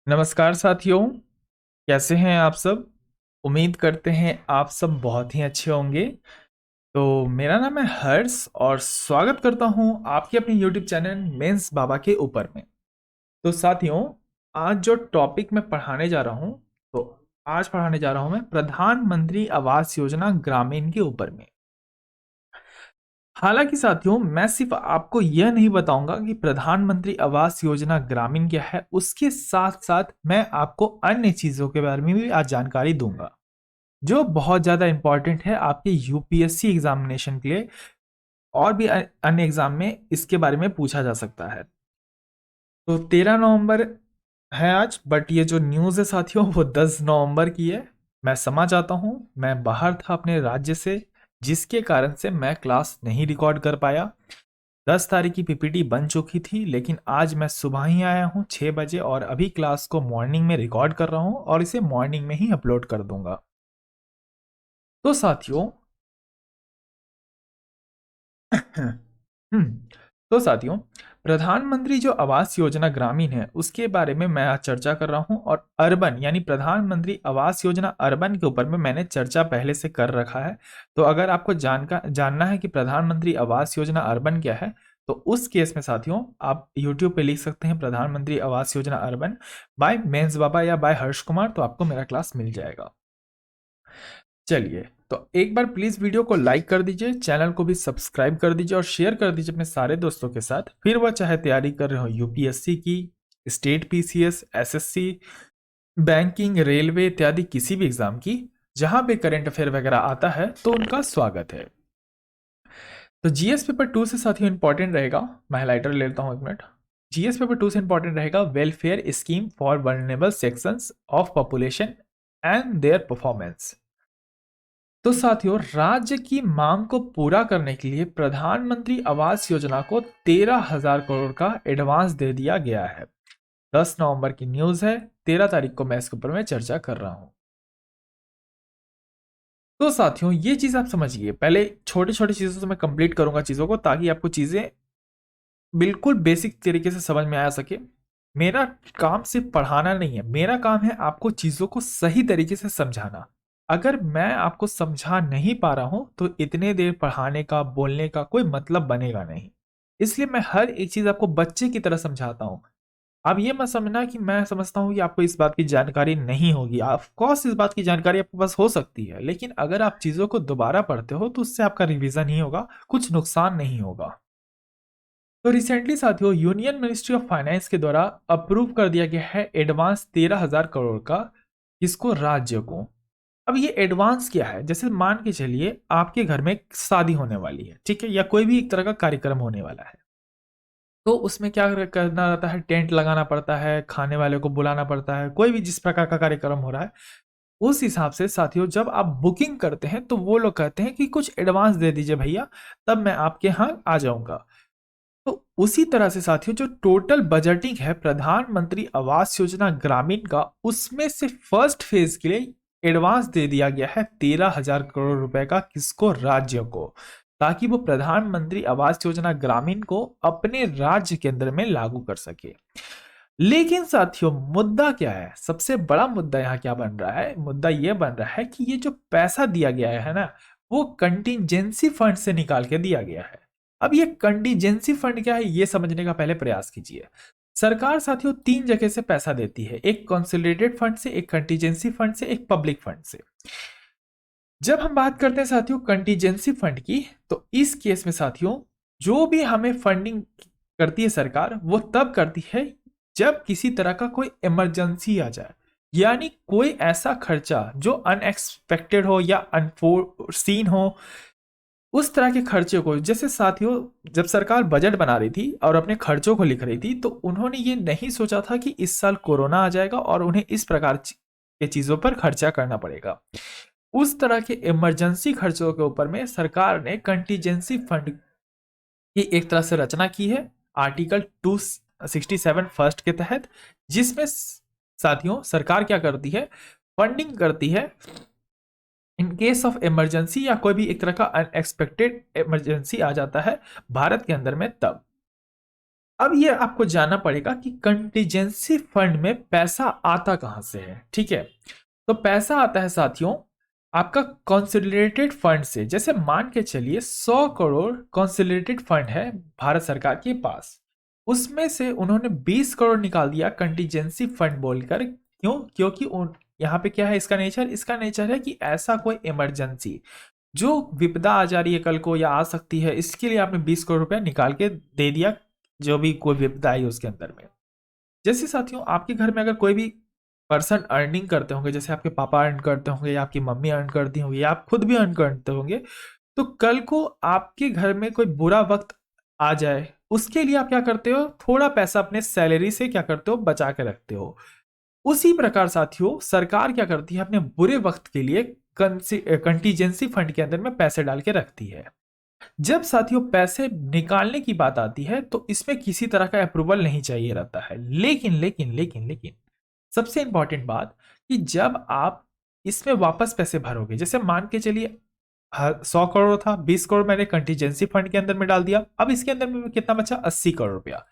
नमस्कार साथियों, कैसे हैं आप सब। उम्मीद करते हैं आप सब बहुत ही अच्छे होंगे। तो मेरा नाम है हर्ष और स्वागत करता हूं आपके अपने YouTube चैनल मेंस बाबा के ऊपर में। तो साथियों, आज जो टॉपिक मैं पढ़ाने जा रहा हूं, तो आज पढ़ाने जा रहा हूं मैं प्रधानमंत्री आवास योजना ग्रामीण के ऊपर में। हालांकि साथियों, मैं सिर्फ आपको यह नहीं बताऊंगा कि प्रधानमंत्री आवास योजना ग्रामीण क्या है, उसके साथ साथ मैं आपको अन्य चीजों के बारे में भी आज जानकारी दूंगा जो बहुत ज्यादा इंपॉर्टेंट है आपके यूपीएससी एग्जामिनेशन के लिए। और भी अन्य एग्जाम में इसके बारे में पूछा जा सकता है। तो 13 नवंबर है आज, बट ये जो न्यूज़ है साथियों वो 10 नवंबर की है। मैं समझ आता हूँ, मैं बाहर था अपने राज्य से, जिसके कारण से मैं क्लास नहीं रिकॉर्ड कर पाया। 10 तारीख की पीपीटी बन चुकी थी, लेकिन आज मैं सुबह ही आया हूँ 6 बजे और अभी क्लास को मॉर्निंग में रिकॉर्ड कर रहा हूँ और इसे मॉर्निंग में ही अपलोड कर दूंगा। तो साथियों हम्म, तो साथियों, प्रधानमंत्री जो आवास योजना ग्रामीण है उसके बारे में मैं आज चर्चा कर रहा हूं। और अर्बन यानी प्रधानमंत्री आवास योजना अर्बन के ऊपर में मैंने चर्चा पहले से कर रखा है। तो अगर आपको जानना है कि प्रधानमंत्री आवास योजना अर्बन क्या है, तो उस केस में साथियों आप YouTube पे लिख सकते हैं प्रधानमंत्री Awas Yojana urban bye mains बाबा या बाय हर्ष कुमार, तो आपको मेरा क्लास मिल जाएगा। चलिए, तो एक बार प्लीज वीडियो को लाइक कर दीजिए, चैनल को भी सब्सक्राइब कर दीजिए और शेयर कर दीजिए अपने सारे दोस्तों के साथ। फिर वह चाहे तैयारी कर रहे हो यूपीएससी की, state PCS, SSC, banking, railway इत्यादि किसी भी एग्जाम की, जहां पे करंट अफेयर वगैरह आता है तो उनका स्वागत है। तो जीएस पेपर 2 से साथियों इंपॉर्टेंट रहेगा, मैं हाइलाइटर ले लेता हूं 1 मिनट। जीएस पेपर 2 से इंपॉर्टेंट रहेगा welfare scheme for vulnerable sections of population and their performance. तो साथियों, राज्य की मांग को पूरा करने के लिए प्रधानमंत्री आवास योजना को 13,000 करोड़ का एडवांस दे दिया गया है। 10 नवंबर की न्यूज है, 13 तारीख को मैं इसके ऊपर में चर्चा कर रहा हूं। तो साथियों, ये चीज आप समझिए, पहले छोटी छोटी चीजों से मैं कंप्लीट करूंगा चीजों को, ताकि आपको चीजें बिल्कुल बेसिक तरीके से समझ में आ सके। मेरा काम सिर्फ पढ़ाना नहीं है, मेरा काम है आपको चीजों को सही तरीके से समझाना। अगर मैं आपको समझा नहीं पा रहा हूं तो इतने देर पढ़ाने का, बोलने का कोई मतलब बनेगा नहीं। इसलिए मैं हर एक चीज आपको बच्चे की तरह समझाता हूं। अब ये मत समझना कि मैं समझता हूं कि आपको इस बात की जानकारी नहीं होगी। ऑफ कोर्स इस बात की जानकारी आपके पास हो सकती है, लेकिन अगर आप चीजों को दोबारा पढ़ते हो तो उससे आपका रिवीजन ही होगा, कुछ नुकसान नहीं होगा। तो रिसेंटली साथियों, यूनियन मिनिस्ट्री ऑफ फाइनेंस के द्वारा अप्रूव कर दिया गया है एडवांस 13,000 करोड़ का, किसको? राज्य को। अब ये एडवांस क्या है? जैसे मान के चलिए आपके घर में एक शादी होने वाली है, ठीक है, या कोई भी एक तरह का कार्यक्रम होने वाला है। तो उसमें क्या करना रहता है? टेंट लगाना पड़ता है, खाने वाले को बुलाना पड़ता है, कोई भी जिस प्रकार का कार्यक्रम हो रहा है उस हिसाब से साथियों जब आप बुकिंग करते हैं तो वो लोग कहते हैं कि कुछ एडवांस दे दीजिए भैया, तब मैं आपके यहाँ आ जाऊंगा। तो उसी तरह से साथियों, जो टोटल बजटिंग है प्रधानमंत्री आवास योजना ग्रामीण का, उसमें से फर्स्ट फेज के लिए एडवांस दे दिया गया है 13,000 करोड़ रुपए का, किसको? राज्य को, ताकि वो प्रधानमंत्री आवास योजना ग्रामीण को अपने राज्य के अंदर में लागू कर सके। लेकिन साथियों, मुद्दा क्या है? सबसे बड़ा मुद्दा यहाँ क्या बन रहा है? मुद्दा यह बन रहा है कि ये जो पैसा दिया गया है ना, वो कंटिजेंसी फंड से निकाल के दिया गया है। अब ये कंटिजेंसी फंड क्या है, ये समझने का पहले प्रयास कीजिए। सरकार साथियों 3 जगह से पैसा देती है, एक कंसोलिडेटेड फंड से, एक कंटिजेंसी फंड से, एक पब्लिक फंड से। जब हम बात करते हैं साथियों कंटिजेंसी फंड की, तो इस केस में साथियों जो भी हमें फंडिंग करती है सरकार, वो तब करती है जब किसी तरह का कोई इमरजेंसी आ जाए, यानी कोई ऐसा खर्चा जो अनएक्सपेक्टेड हो या अनफोर्सीन हो। उस तरह के खर्चे को, जैसे साथियों जब सरकार बजट बना रही थी और अपने खर्चों को लिख रही थी, तो उन्होंने ये नहीं सोचा था कि इस साल कोरोना आ जाएगा और उन्हें इस प्रकार के चीजों पर खर्चा करना पड़ेगा। उस तरह के इमरजेंसी खर्चों के ऊपर में सरकार ने कंटीजेंसी फंड की एक तरह से रचना की है, आर्टिकल 267 फर्स्ट के तहत, जिसमें साथियों सरकार क्या करती है? फंडिंग करती है इन केस ऑफ इमरजेंसी, या कोई भी एक तरह का अनएक्सपेक्टेड इमरजेंसी आ जाता है भारत के अंदर में तब। अब ये आपको जानना पड़ेगा कि कंटीजेंसी फंड में पैसा आता कहां से है। ठीक है, तो पैसा आता है साथियों आपका कंसोलिडेटेड फंड से। जैसे मान के चलिए 100 करोड़ कंसोलिडेटेड फंड है भारत सरकार के पास, उसमें से उन्होंने 20 करोड़ निकाल दिया कंटीजेंसी फंड बोलकर। क्यों? क्योंकि यहाँ पे क्या है इसका नेचर? इसका नेचर है कि ऐसा कोई इमरजेंसी जो विपदा आ जा रही है कल को या आ सकती है, इसके लिए आपने 20 करोड़ रुपया निकाल के दे दिया, जो भी कोई विपदा आई उसके अंदर में। जैसे साथियों आपके घर में अगर कोई भी पर्सन अर्निंग करते होंगे, जैसे आपके पापा अर्न करते होंगे या आपकी मम्मी अर्न करती होंगी या आप खुद भी अर्न करते होंगे, तो कल को आपके घर में कोई बुरा वक्त आ जाए, उसके लिए आप क्या करते हो? थोड़ा पैसा अपने सैलरी से क्या करते हो? बचा के रखते हो। उसी प्रकार साथियों सरकार क्या करती है? अपने बुरे वक्त के लिए कंटीजेंसी फंड के अंदर में पैसे डाल के रखती है। जब साथियों पैसे निकालने की बात आती है तो इसमें किसी तरह का अप्रूवल नहीं चाहिए रहता है। लेकिन लेकिन लेकिन लेकिन सबसे इंपॉर्टेंट बात कि जब आप इसमें वापस पैसे भरोगे, जैसे मान के चलिए 100 करोड़ था, 20 करोड़ मैंने कंटीजेंसी फंड के अंदर में डाल दिया, अब इसके अंदर में कितना बचा? 80 करोड़ रुपया।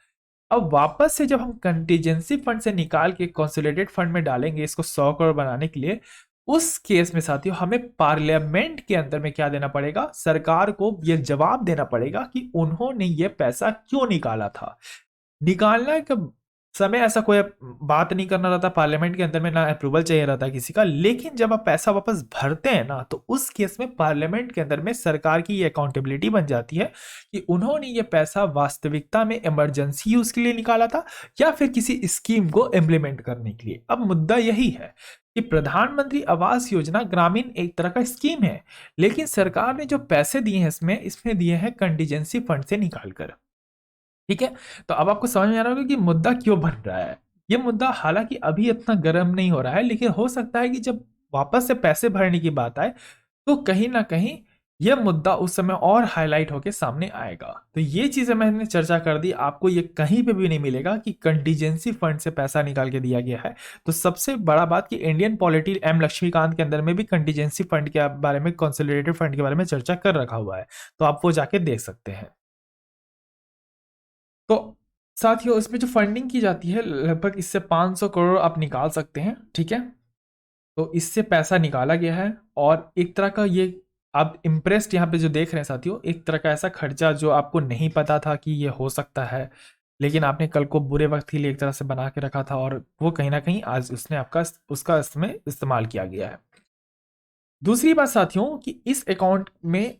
अब वापस से जब हम कंटीजेंसी फंड से निकाल के कंसोलिडेटेड फंड में डालेंगे इसको 100 करोड़ बनाने के लिए, उस केस में साथियों हमें पार्लियामेंट के अंदर में क्या देना पड़ेगा? सरकार को यह जवाब देना पड़ेगा कि उन्होंने ये पैसा क्यों निकाला था। निकालना का समय ऐसा कोई बात नहीं करना रहता पार्लियामेंट के अंदर में, ना अप्रूवल चाहिए रहता है किसी का। लेकिन जब आप पैसा वापस भरते हैं ना, तो उस केस में पार्लियामेंट के अंदर में सरकार की ये अकाउंटेबिलिटी बन जाती है कि उन्होंने ये पैसा वास्तविकता में इमरजेंसी यूज के लिए निकाला था या फिर किसी स्कीम को इम्प्लीमेंट करने के लिए। अब मुद्दा यही है कि प्रधानमंत्री आवास योजना ग्रामीण एक तरह का स्कीम है, लेकिन सरकार ने जो पैसे दिए हैं इसमें दिए हैं कंटीजेंसी फंड से निकालकर। ठीक है, तो अब आपको समझ में आ रहा होगा कि मुद्दा क्यों बन रहा है। ये मुद्दा हालांकि अभी इतना गर्म नहीं हो रहा है, लेकिन हो सकता है कि जब वापस से पैसे भरने की बात आए तो कहीं ना कहीं यह मुद्दा उस समय और हाईलाइट होकर सामने आएगा। तो ये चीजें मैंने चर्चा कर दी, आपको ये कहीं पे भी नहीं मिलेगा कि कंटीजेंसी फंड से पैसा निकाल के दिया गया है। तो सबसे बड़ा बात कि इंडियन पॉलिटी एम लक्ष्मीकांत के अंदर में भी कंटीजेंसी फंड के बारे में, कंसोलिडेटेड फंड के बारे में चर्चा कर रखा हुआ है, तो आप वो जाके देख सकते हैं। तो साथियों इसमें जो फंडिंग की जाती है लगभग इससे 500 करोड़ आप निकाल सकते हैं। ठीक है, तो इससे पैसा निकाला गया है और एक तरह का ये आप इम्प्रेस्ड यहाँ पे जो देख रहे हैं साथियों, एक तरह का ऐसा खर्चा जो आपको नहीं पता था कि ये हो सकता है, लेकिन आपने कल को बुरे वक्त के लिए एक तरह से बना के रखा था और वो कहीं ना कहीं आज उसने आपका उसका इसमें इस्तेमाल किया गया है। दूसरी बात साथियों कि इस अकाउंट में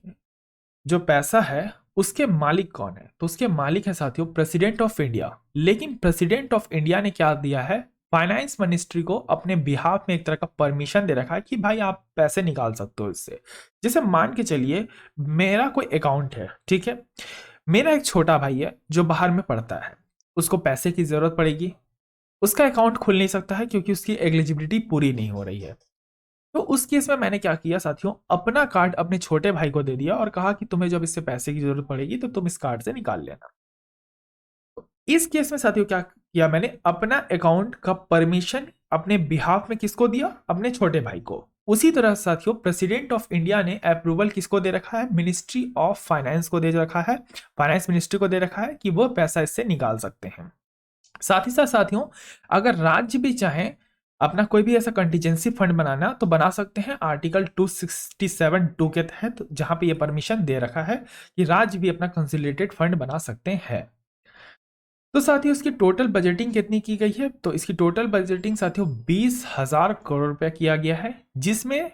जो पैसा है उसके मालिक कौन है? तो उसके मालिक है साथियों प्रेसिडेंट ऑफ इंडिया। लेकिन प्रेसिडेंट ऑफ इंडिया ने क्या दिया है? फाइनेंस मिनिस्ट्री को अपने बिहाफ में एक तरह का परमिशन दे रखा है कि भाई आप पैसे निकाल सकते हो इससे। जैसे मान के चलिए मेरा कोई अकाउंट है, ठीक है, मेरा एक छोटा भाई है जो बाहर में पढ़ता है, उसको पैसे की जरूरत पड़ेगी, उसका अकाउंट खुल नहीं सकता है क्योंकि उसकी एलिजिबिलिटी पूरी नहीं हो रही है। तो उस केस में मैंने क्या किया साथियों, अपना कार्ड अपने छोटे भाई को दे दिया और कहा कि तुम्हें जब इससे पैसे की जरूरत पड़ेगी तो तुम इस कार्ड से निकाल लेना। तो इस केस में साथियों क्या किया मैंने, अपना अकाउंट का परमिशन अपने बिहाफ में किसको दिया? अपने छोटे भाई को। उसी तरह साथियों प्रेसिडेंट ऑफ इंडिया ने अप्रूवल किसको दे रखा है? मिनिस्ट्री ऑफ फाइनेंस को दे रखा है, फाइनेंस मिनिस्ट्री को दे रखा है कि वो पैसा इससे निकाल सकते हैं। साथ ही साथ साथियों अगर राज्य भी चाहें अपना कोई भी ऐसा कंटीजेंसी फंड बनाना तो बना सकते हैं, आर्टिकल 267(2) के तहत, जहां पे ये परमिशन दे रखा है कि राज्य भी अपना कंसोलिडेटेड फंड बना सकते हैं। तो साथियों इसकी टोटल बजटिंग कितनी की गई है? तो इसकी टोटल बजटिंग साथियों 20,000 करोड़ रुपया किया गया है, जिसमें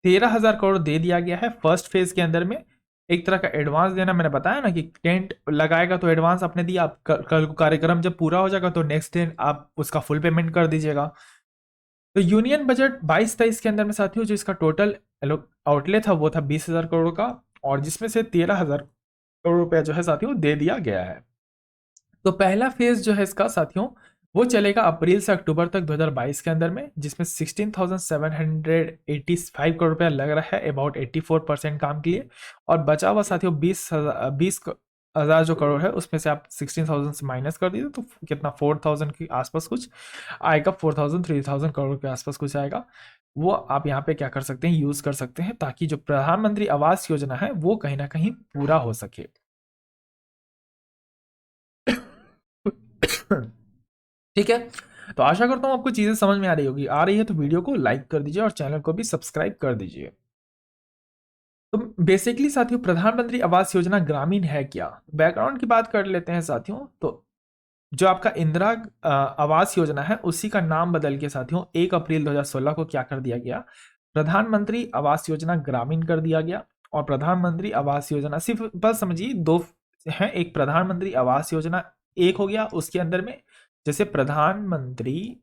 13,000 करोड़ दे दिया गया है फर्स्ट फेज के अंदर में। एक तरह का एडवांस देना, मैंने बताया ना कि टेंट लगाएगा तो एडवांस आपने दिया, आप कल कार्यक्रम जब पूरा हो जाएगा तो नेक्स्ट डे आप उसका फुल पेमेंट कर दीजिएगा। तो यूनियन बजट 22-23 के अंदर में साथियों जो इसका टोटल आउटले था वो था 20,000 करोड़ का, और जिसमें से 13,000 करोड़ रुपया जो है साथियों दे दिया गया है। तो पहला फेज जो है इसका साथियों वो चलेगा अप्रैल से अक्टूबर तक 2022 के अंदर में, जिसमें 16,785 करोड़ रुपया लग रहा है, अबाउट 84% काम के लिए। और बचा हुआ साथियों 20,000 जो करोड़ है उसमें से आप 16,000 से माइनस कर दीजिए तो कितना 4,000 के आसपास कुछ आएगा, 4,000 3,000 करोड़ के आसपास कुछ आएगा। वो आप यहाँ पे क्या कर सकते हैं, यूज कर सकते हैं, ताकि जो प्रधानमंत्री आवास योजना है वो कहीं ना कहीं पूरा हो सके। ठीक है, तो आशा करता हूँ आपको चीजें समझ में आ रही होगी। आ रही है तो वीडियो को लाइक कर दीजिए और चैनल को भी सब्सक्राइब कर दीजिए। तो बेसिकली साथियों, प्रधानमंत्री आवास योजना ग्रामीण है क्या? बैकग्राउंड की बात कर लेते हैं साथियों। तो जो आपका इंदिरा आवास योजना है, उसी का नाम बदल के साथियों 1 अप्रैल 2016 को क्या कर दिया गया? प्रधानमंत्री आवास योजना ग्रामीण कर दिया गया। और प्रधानमंत्री आवास योजना सिर्फ बस समझिए दो है, एक प्रधानमंत्री आवास योजना एक हो गया, उसके अंदर में जैसे प्रधानमंत्री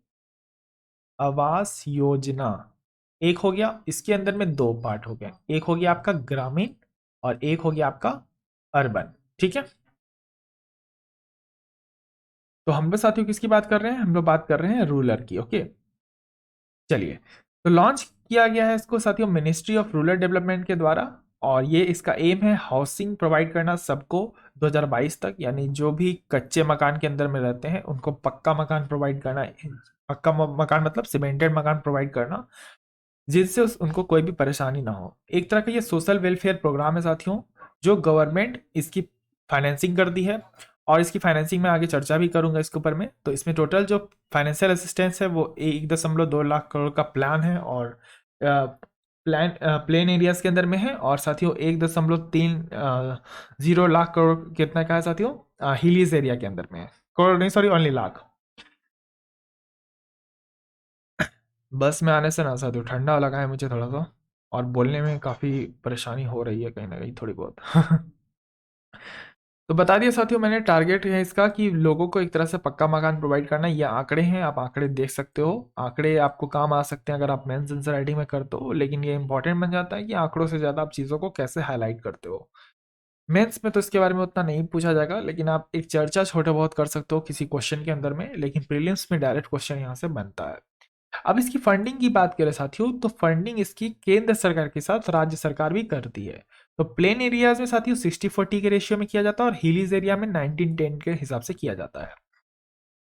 आवास योजना एक हो गया, इसके अंदर में दो पार्ट हो गए, एक हो गया आपका ग्रामीण और एक हो गया आपका अर्बन। ठीक है, तो हम लोग साथियों किसकी बात कर रहे हैं? हम लोग बात कर रहे हैं रूरल की। ओके, चलिए, तो लॉन्च किया गया है इसको साथियों मिनिस्ट्री ऑफ रूरल डेवलपमेंट के द्वारा। और ये इसका एम है हाउसिंग प्रोवाइड करना सबको 2022 तक, यानी जो भी कच्चे मकान के अंदर में रहते हैं उनको पक्का मकान प्रोवाइड करना। पक्का मकान मतलब सीमेंटेड मकान प्रोवाइड करना, जिससे उनको कोई भी परेशानी ना हो। एक तरह का ये सोशल वेलफेयर प्रोग्राम है साथियों, जो गवर्नमेंट इसकी फाइनेंसिंग करती है। और इसकी फाइनेंसिंग में आगे चर्चा भी करूंगा इसके ऊपर में। तो इसमें टोटल जो फाइनेंशियल असिस्टेंस है वो 1.2 लाख करोड़ का प्लान है, और प्लेन एरियाज के अंदर में है। और साथियों 1.30 लाख करोड़ कितना का है साथियों? हिलीज एरिया के अंदर में है। करोड़ नहीं, सॉरी, ओनली लाख। बस में आने से ना साथियों ठंडा लगा है मुझे थोड़ा सा, और बोलने में काफ़ी परेशानी हो रही है कहीं ना कहीं थोड़ी बहुत। तो बता दिया साथियों मैंने, टारगेट है इसका कि लोगों को एक तरह से पक्का मकान प्रोवाइड करना। ये आंकड़े हैं, आप आंकड़े देख सकते हो। आंकड़े आपको काम आ सकते हैं अगर आप मेंस आंसर राइटिंग में करते हो, लेकिन ये इंपॉर्टेंट बन जाता है कि आंकड़ों से ज़्यादा आप चीज़ों को कैसे हाईलाइट करते हो। मेंस में तो इसके बारे में उतना नहीं पूछा जाएगा, लेकिन आप एक चर्चा छोटे बहुत कर सकते हो किसी क्वेश्चन के अंदर में, लेकिन प्रीलिम्स में डायरेक्ट क्वेश्चन यहाँ से बनता है। अब इसकी फंडिंग की बात करें साथियों, तो फंडिंग इसकी केंद्र सरकार के साथ राज्य सरकार भी करती है। तो प्लेन एरियाज में साथियों 60-40 के रेशियो में किया जाता है, और हिलीज एरिया में 19-10 के हिसाब से किया जाता है।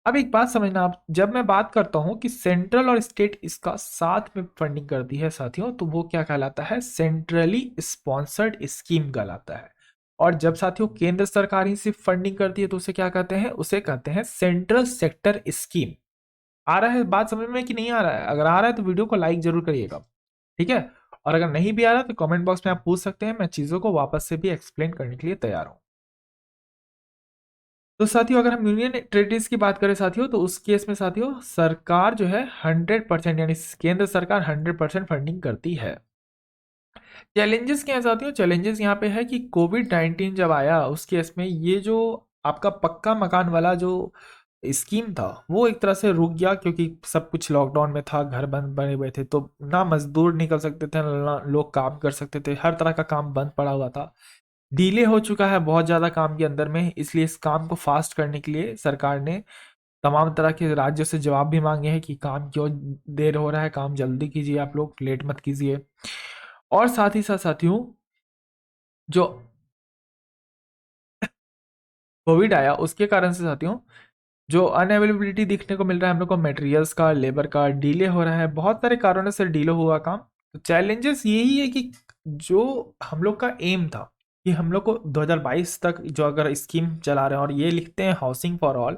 अब एक बात समझना आप, जब मैं बात करता हूं कि सेंट्रल और स्टेट इसका साथ में फंडिंग करती है साथियों, तो वो क्या कहलाता है? सेंट्रली स्पॉन्सर्ड स्कीम कहलाता है। और जब साथियों केंद्र सरकार ही सिर्फ फंडिंग करती है तो उसे क्या कहते हैं? उसे कहते हैं सेंट्रल सेक्टर स्कीम। आ रहा है बात समझ में कि नहीं आ रहा है? अगर आ रहा है तो वीडियो को लाइक जरूर करिएगा, ठीक है। और अगर नहीं भी आ रहा तो कमेंट बॉक्स में आप पूछ सकते हैं, मैं चीजों को वापस से भी एक्सप्लेन करने के लिए तैयार हूं। तो साथियों अगर हम यूनियन टेरिटरीज की बात करें साथियों, तो उस केस में साथियों सरकार जो है 100%, यानी केंद्र सरकार 100% फंडिंग करती है। चैलेंजेस क्या है साथियों? चैलेंजेस यहाँ पे है कि कोविड-19 जब आया उस केस में ये जो आपका पक्का मकान वाला जो स्कीम था वो एक तरह से रुक गया, क्योंकि सब कुछ लॉकडाउन में था, घर बंद बने हुए थे, तो ना मजदूर निकल सकते थे ना लोग काम कर सकते थे, हर तरह का काम बंद पड़ा हुआ था। डिले हो चुका है बहुत ज़्यादा काम के अंदर में, इसलिए इस काम को फास्ट करने के लिए सरकार ने तमाम तरह के राज्यों से जवाब भी मांगे हैं कि काम क्यों देर हो रहा है, काम जल्दी कीजिए, आप लोग लेट मत कीजिए। और साथ ही साथ साथियों जो कोविड आया उसके कारण से साथियों जो अनअवेलेबिलिटी दिखने को मिल रहा है हम लोग को, मटेरियल्स का, लेबर का, डिले हो रहा है, बहुत सारे कारणों से डिले हुआ काम। तो चैलेंजेस यही है कि जो हम लोग का एम था कि हम लोग को 2022 तक जो अगर स्कीम चला रहे हैं और ये लिखते हैं हाउसिंग फॉर ऑल,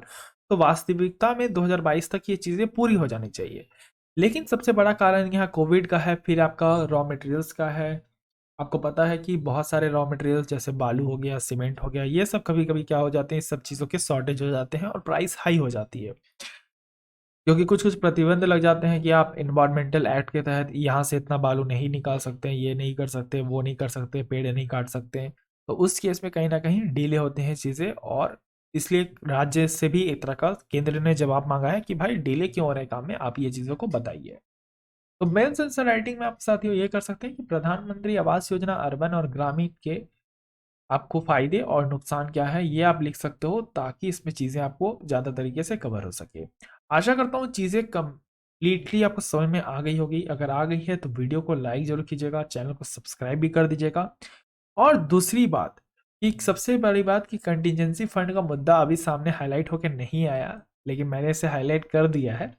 तो वास्तविकता में 2022 तक ये चीज़ें पूरी हो जानी चाहिए। लेकिन सबसे बड़ा कारण यहाँ कोविड का है, फिर आपका रॉ मटेरियल्स का है। आपको पता है कि बहुत सारे रॉ मटेरियल्स जैसे बालू हो गया, सीमेंट हो गया, ये सब कभी कभी क्या हो जाते हैं, इस सब चीज़ों के शॉर्टेज हो जाते हैं और प्राइस हाई हो जाती है, क्योंकि कुछ कुछ प्रतिबंध लग जाते हैं कि आप इन्वायरमेंटल एक्ट के तहत यहाँ से इतना बालू नहीं निकाल सकते हैं, ये नहीं कर सकते, वो नहीं कर सकते, पेड़ नहीं काट सकते हैं। तो उस केस में कहीं ना कहीं डिले होते हैं चीज़ें, और इसलिए राज्य से भी एक तरह का केंद्र ने जवाब मांगा है कि भाई डिले क्यों हो रहा है काम में, आप ये चीज़ों को बताइए। तो मेंस आंसर राइटिंग में आप साथियों ये कर सकते हैं कि प्रधानमंत्री आवास योजना अर्बन और ग्रामीण के आपको फायदे और नुकसान क्या है ये आप लिख सकते हो, ताकि इसमें चीज़ें आपको ज़्यादा तरीके से कवर हो सके। आशा करता हूँ चीज़ें कंप्लीटली आपको समझ में आ गई होगी। अगर आ गई है तो वीडियो को लाइक जरूर कीजिएगा, चैनल को सब्सक्राइब भी कर दीजिएगा। और दूसरी बात कि सबसे बड़ी बात कि कंटिजेंसी फंड का मुद्दा अभी सामने हाईलाइट होकर नहीं आया, लेकिन मैंने इसे हाईलाइट कर दिया है।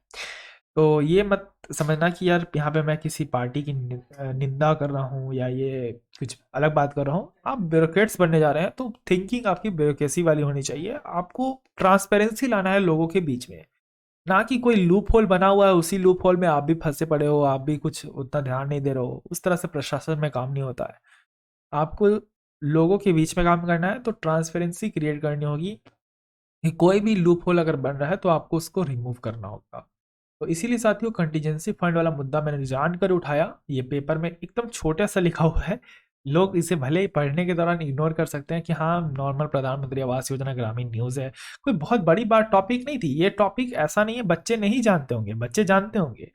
तो ये मत समझना कि यार यहाँ पे मैं किसी पार्टी की निंदा कर रहा हूँ या ये कुछ अलग बात कर रहा हूँ। आप ब्यूरोक्रेट्स बनने जा रहे हैं तो थिंकिंग आपकी ब्यूरोक्रेसी वाली होनी चाहिए। आपको ट्रांसपेरेंसी लाना है लोगों के बीच में, ना कि कोई लूप होल बना हुआ है उसी लूप होल में आप भी फंसे पड़े हो, आप भी कुछ उतना ध्यान नहीं दे रहे हो। उस तरह से प्रशासन में काम नहीं होता है। आपको लोगों के बीच में काम करना है तो ट्रांसपेरेंसी क्रिएट करनी होगी कि कोई भी लूप होल अगर बन रहा है तो आपको उसको रिमूव करना होगा। तो इसीलिए साथियों कंटीजेंसी फंड वाला मुद्दा मैंने जानकर उठाया। ये पेपर में एकदम छोटा सा लिखा हुआ है, लोग इसे भले ही पढ़ने के दौरान इग्नोर कर सकते हैं कि हाँ नॉर्मल प्रधानमंत्री आवास योजना ग्रामीण न्यूज़ है, कोई बहुत बड़ी बात टॉपिक नहीं थी। ये टॉपिक ऐसा नहीं है बच्चे नहीं जानते होंगे, बच्चे जानते होंगे,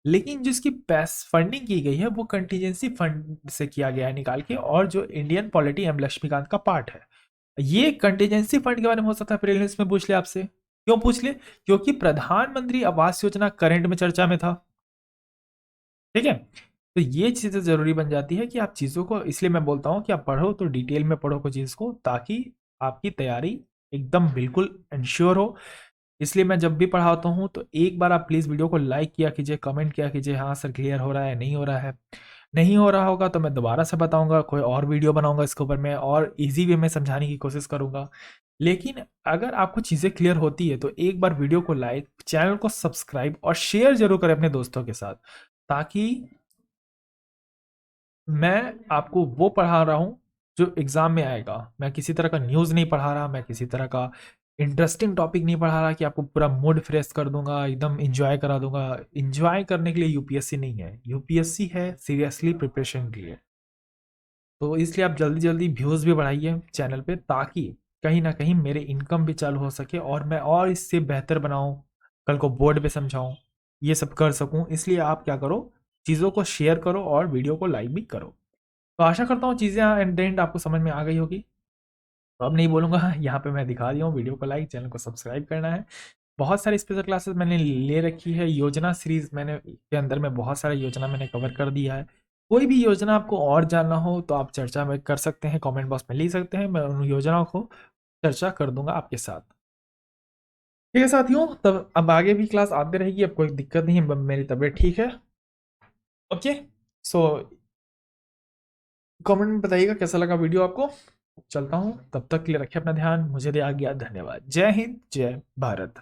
लेकिन जिसकी फंडिंग की गई है वो कंटीजेंसी फंड से किया गया है निकाल के, और जो इंडियन पॉलिटी एम लक्ष्मीकांत का पार्ट है। ये कंटीजेंसी फंड के बारे में हो सकता है प्रीलिम्स में पूछ ले आपसे। क्यों पूछ ले? क्योंकि प्रधानमंत्री आवास योजना करंट में चर्चा में था। ठीक है, तो ये चीजें जरूरी बन जाती है कि आप चीजों को, इसलिए मैं बोलता हूं कि आप पढ़ो तो डिटेल में पढ़ो कोई चीज को, ताकि आपकी तैयारी एकदम बिल्कुल इंश्योर हो। इसलिए मैं जब भी पढ़ाता हूँ तो एक बार आप प्लीज़ वीडियो को लाइक किया कीजिए, कमेंट किया कीजिए, हाँ सर क्लियर हो रहा है नहीं हो रहा है। नहीं हो रहा होगा तो मैं दोबारा से बताऊंगा, कोई और वीडियो बनाऊंगा इसके ऊपर मैं, और इजी वे में समझाने की कोशिश करूंगा। लेकिन अगर आपको चीज़ें क्लियर होती है तो एक बार वीडियो को लाइक, चैनल को सब्सक्राइब और शेयर जरूर करें अपने दोस्तों के साथ, ताकि मैं आपको वो पढ़ा रहा हूँ जो एग्ज़ाम में आएगा। मैं किसी तरह का न्यूज़ नहीं पढ़ा रहा, मैं किसी तरह का इंटरेस्टिंग टॉपिक नहीं पढ़ा रहा कि आपको पूरा मूड फ्रेश कर दूंगा, एकदम इंजॉय करा दूंगा। इंजॉय करने के लिए यूपीएससी नहीं है, यूपीएससी है सीरियसली प्रिपरेशन के लिए। तो इसलिए आप जल्दी जल्दी व्यूज़ भी बढ़ाइए चैनल पे, ताकि कहीं ना कहीं मेरे इनकम भी चालू हो सके और मैं और इससे बेहतर बनाऊं, कल को बोर्ड पे समझाऊं, ये सब कर सकूं। इसलिए आप क्या करो, चीज़ों को शेयर करो और वीडियो को लाइक भी करो। तो आशा करता हूँ चीज़ें एंड एंड आपको समझ में आ गई होगी। तो अब नहीं बोलूँगा, यहाँ पे मैं दिखा दिया हूँ, वीडियो को लाइक, चैनल को सब्सक्राइब करना है। बहुत सारी स्पेशल क्लासेस मैंने ले रखी है, योजना सीरीज मैंने के अंदर में बहुत सारा योजना मैंने कवर कर दिया है। कोई भी योजना आपको और जानना हो तो आप चर्चा में कर सकते हैं, कमेंट बॉक्स में लिख सकते हैं, मैं उन योजनाओं को चर्चा कर दूंगा आपके साथ। ठीक है साथियों, तब अब आगे भी क्लास आते रहेगी, अब कोई दिक्कत नहीं है, मेरी तबीयत ठीक है। ओके, सो कमेंट में बताइएगा कैसा लगा वीडियो आपको। चलता हूँ, तब तक के लिए रखिए अपना ध्यान, मुझे दिया गया, धन्यवाद। जय हिंद, जय भारत।